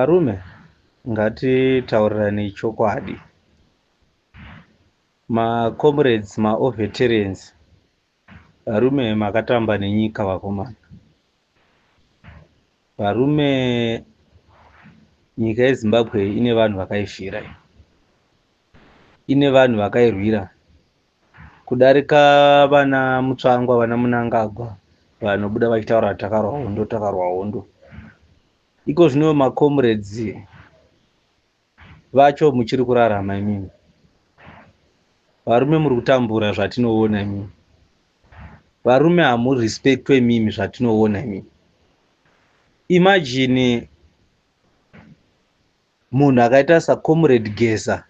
Varume, ngatitaurirane chokwadi. Macomrades, maveterans, varume makatamba nenyika vakomana. Varume, nyika yeZimbabwe ine vanhu vakaifira, ine vanhu vakairwira kudarika vana Mutsvangwa, vana Munangagwa, vanobuda vachitaura takarwa hondo. Iko zvino macomrades vacho muchiri kurarama imimi. Varume muri kutambura zvatinoona imimi. Varume hamuri respectwe imimi zvatinoona imimi. Imagine munhu akaita saComrade Geza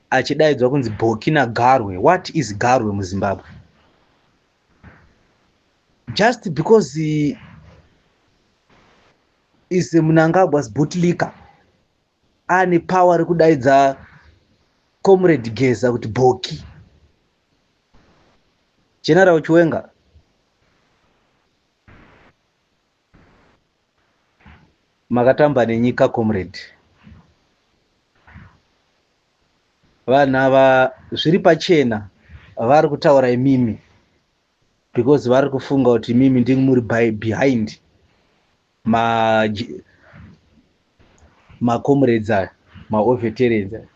achidaidzwa kunzi Bhoki naGarwe. What is Garwe muZimbabwe? Just because he is Munangagwa's bootlicker ane power rekudaidza Comrade Geza kuti Bhoki. General Chiwenga, makatamba nenyika comrade. Vanhu ava zviri pachena vari kutaura imimi because vari kufunga kuti imimi ndimi muri behind macomrades aya, maveterans aya.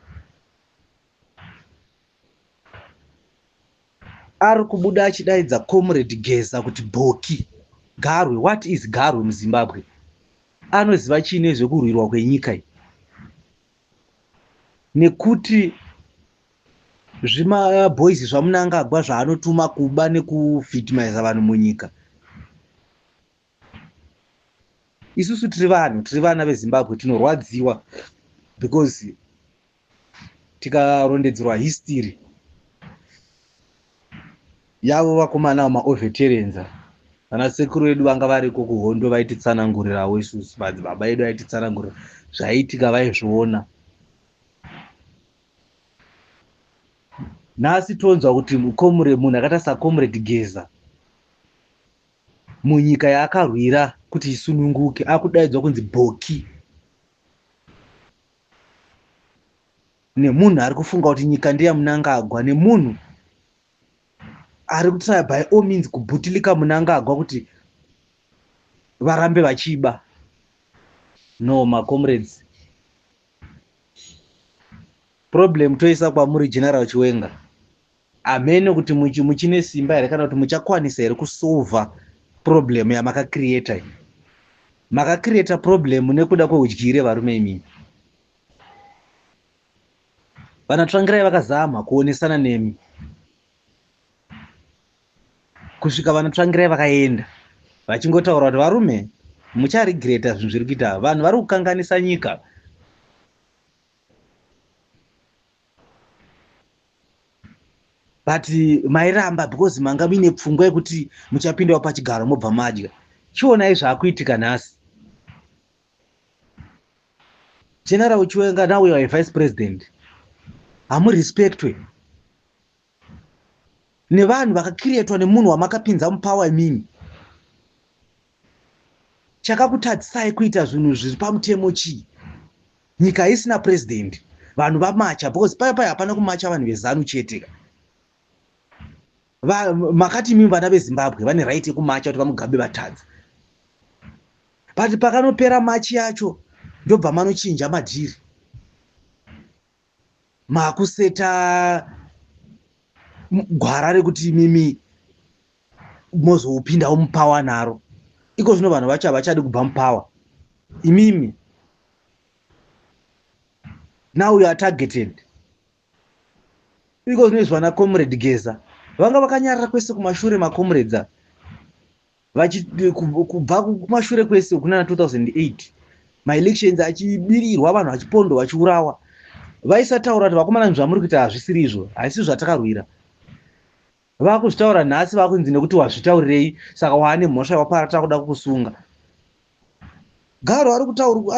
Ari kubuda achidaidza Comrade Geza kuti Bhoki. Garwe, what is Garwe muZimbabwe? Anoziva chine zvekurwirwa kwenyika iyi? Nekuti zvimabhoisi zvaMunangagwa zvaanotuma kuba nekuvhitimiza vanhu munyika. Isusu tiri vana veZimbabwe tinorwadziwa because tikarondedzerwa history yavo vakomana vamaveterans. Vana sekuru vedu vanga variko kuhondo vaititsanangurirawo isusu, madzibaba edu aititsanangurira zvaitika vaizviona. Nhasi tonzwa kuti munhu akaita saComrade Geza munyika yaakarwira kuti isununguke akudaidzwa kunzi Bhoki nemunhu ari kufunga kuti nyika ndeyaMunangagwa, nemunhu ari kutry by all means kubhutilika Munangagwa kuti varambe vachiba. No, macomrades, problem toisa kwamuri General Chiwenga. Amene kuti muchine simba here kana kuti muchakwanisa here kusolva problem yamakacreata iyi. Makacreata problem nekuda kweudyire varume imimi. Vanatsvangirai vakazama kuonesana nemi, kusvika vanatsvangirai vakaenda vachingotaura kuti varume mucharegreta zvinhu zviri kuita, vanhu vari kukanganisa nyika. But mairamba because manga mine pfungwa yekuti muchapindawo pachigaro mobva madya. Chionai zvaakuitika nhasi. General Chiwenga, now you are a vice president. Hamu respectwe nevanhu vakacreatwa nemunhu wamakapinza mupawa imimi. Chakakutadzisai kuita zvinhu zviri pamutemo chii? Nyika isina president, vanhu vamacha because paya hapana kumacha vanhu vezanu chete. Makati imimi vana veZimbabwe vane right yekumacha kuti vamugabe vatadzi. But pakanopera machi yacho ndobva manochinja madhiri, makuseta gwara rekuti imimi mozopindawo mupawa naro. Iko zvino vanhu vacho havachadi kubva mupawa imimi. Now you are targeted. Iko zvinoizwa naComrade Geza. Vanga vakanyarara kwese kumashure macomrades kubva kumashure kwese kuna 2008 maelections achibirirwa, vanhu vachipondo vachiurawa. Vaisataura kuti vakomana zvinhu zvamuri kuita hazvisiri izvo, haisi zvatakawira. Vakuzvitaura nhasi vakunzi nekuti wazvitaurirei saka waane mhosva yawaparata kuda kukusunga. Garo ari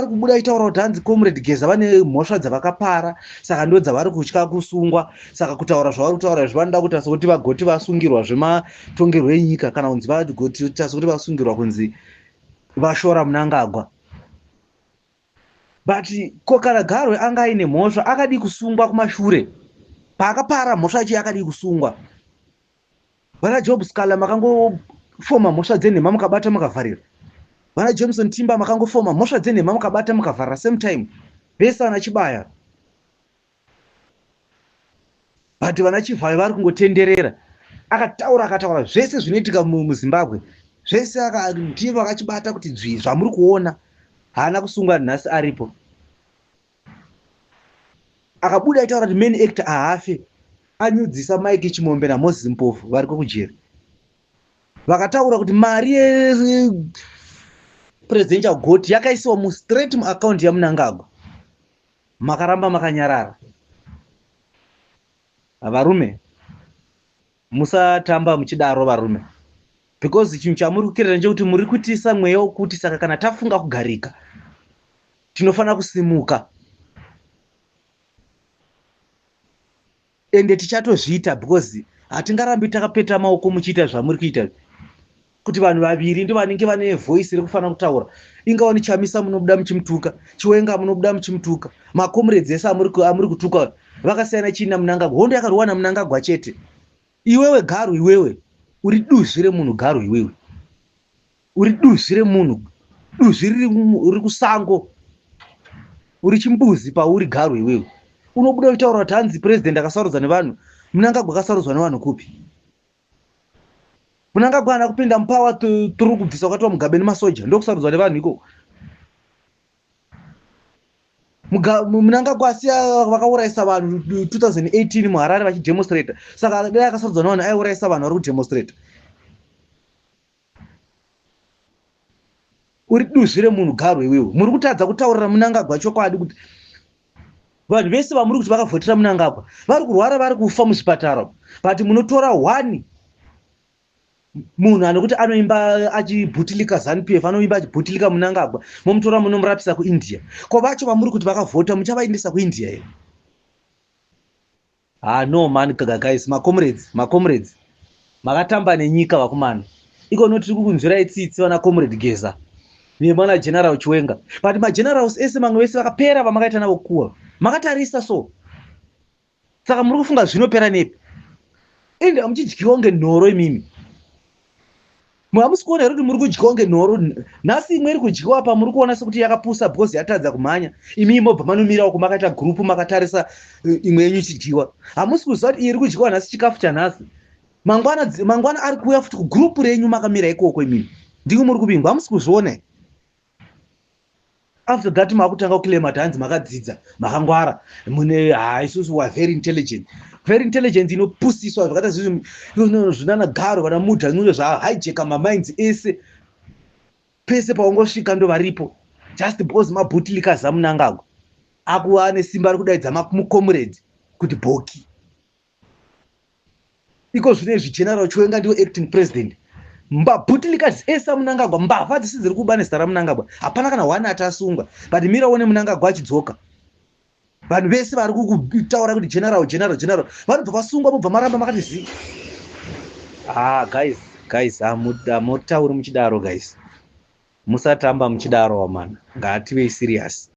kubuda achitaura kuti hanzi Comrade Geza vane mhosva dzavakapara saka ndo dzavari kutya kusungwa, saka kutaura zvavari kutaura zvavanoda kuita sokuti vagoti vasungirwa zvematongerwo enyika kana kunzi vagoti sokuti vasungirwa kunzi vashora Munangagwa. but kana Garwe anga aine mhosva akadi kusungwa kumashure. Paakapara mhosva yacho yakadi kusungwa. Vana Job Scala makangofoma mhosva dzenhema mukabata mukavharira. Vana Johnson Timber makangofoma mhosva dzenhema mukabata mukavharira same time. Vese vana Chibaya. But vana Chivhayo vari kungotenderera. Akataura zvese zvinoitika muZimbabwe. Zvese ndiye vakachibata kuti zvamuri kuona. Haana kusungwa nhasi aripo. Akabuda aitaura kuti main actor haafe. Anyudzisa Mike Chimombe naMoses Mpofu vari kujeri. Vakataura kuti mari yepresident Chagoti yakaisiwa straight muaccount yaMnangagwa. Makaramba makanyarara. Varume, musatamba muchidaro varume. Because chinhu chamuri kukirira ndechekuti muri kuitisa mweya wokuti saka kana tafunga kugarika tinofana kusimuka. Ende tichatozviita because hatingarambi takapeta maoko muchiita zvamuri kuita. Kuti vanhu vaviri ndo vanenge vane voice rekufana kutaura. Ingawa ni Chamisa munobuda muchimutuka, Chiwenga munobuda muchimutuka, makomrades ese amuri kutuka vakasiyana chini naMnangagwa. Hondo yakarwa naMnangagwa chete. Iwewe Garu, iwewe uri duzvi remunhu. Garu, iwewe uri duzvi remunhu, duzvi riri kusango, uri chimbuzi pauri. Garu, iwewe unobuda kutaura kuti hanzi president akasarudzwa nevanhu. Mnangagwa akasarudzwa nevanhu kupi? Mnangagwa haana kupinda mupawa turi kubvisa wakati waMugabe nemasoja ndokusarudzwa nevanhu iko. Mnangagwa asiya vakaurayisa vanhu 2018 muHarare vachidemonstrata. Saka dai akasarudzwa nevanhu aiurayisa vanhu vari kudemonstrata. Uri duzvi remunhu. Garu, iwewe muri kutadza kutaurira Mnangagwa chokwadi kuti vanhu vese vamuri kuti vakavhotera Mnangagwa vari kurwara, vari kufa muzvipatara. But munotora one munhu anokuti anoimba achibhutilika ZANU-PF, anoimba achibhutilika Mnangagwa, momutora munomurapisa kuIndia. Ko vacho vamuri kuti vakavhota muchavaendesa kuIndia here? No man, guys, comrades makatamba nenyika vakomana. Iko tiri kukunzwirai tsitsi vana comrade Geza nemwana General Chiwenga. But magenerals ese mamwe vese vakapera vamakaita navo kuwa. Makatarisa so. Saka muri kufunga zvinopera nepi? Ende muchidyiwa ngenhoro imimi. Hamusi kuona here kuti muri kudyiwa ngenhoro. Nhasi imwe iri kudyiwa apa muri kuona sekuti yakapusa because yatadza kumhanya. Imi mobva manomira uko makaita group makatarisa imwe yenyu ichidyiwa. Hamusi kuziva kuti iri kudyiwa nhasi chikafu chanhasi. Mangwana ari kuuya futi kugroup renyu makamira ikoko imimi. Ndiko muri kupingwa. Hamusi kuzviona. After that makutanga kuclaima hanzi makadzidza, makangwara, mune isusu wa very intelligent. Very intelligent inopusiswa zvakata zvinana Garo vana Mudha nyuno zvahijeka maminds ese. Pese paungosvika ndo varipo. Just because mabhutilika zaMnangagwa. Akuva nesimba ari kudaidza mucomrade kuti Bhoki. Iko zvinezvi General Chiwenga ndiwo acting president. Mbabhutilika ese Mnangagwa, mbavha dzisi dziri kuba nezita raMnangagwa. Hapana kana one atasungwa. But mira one Mnangagwa achidzoka. Vanhu vese vari kutaura kuti general vanobva vasungwa mubva maramba makati zi. Guys, hamutauri muchidaro guys. Musatamba muchidaro wamana. Ngativei serious.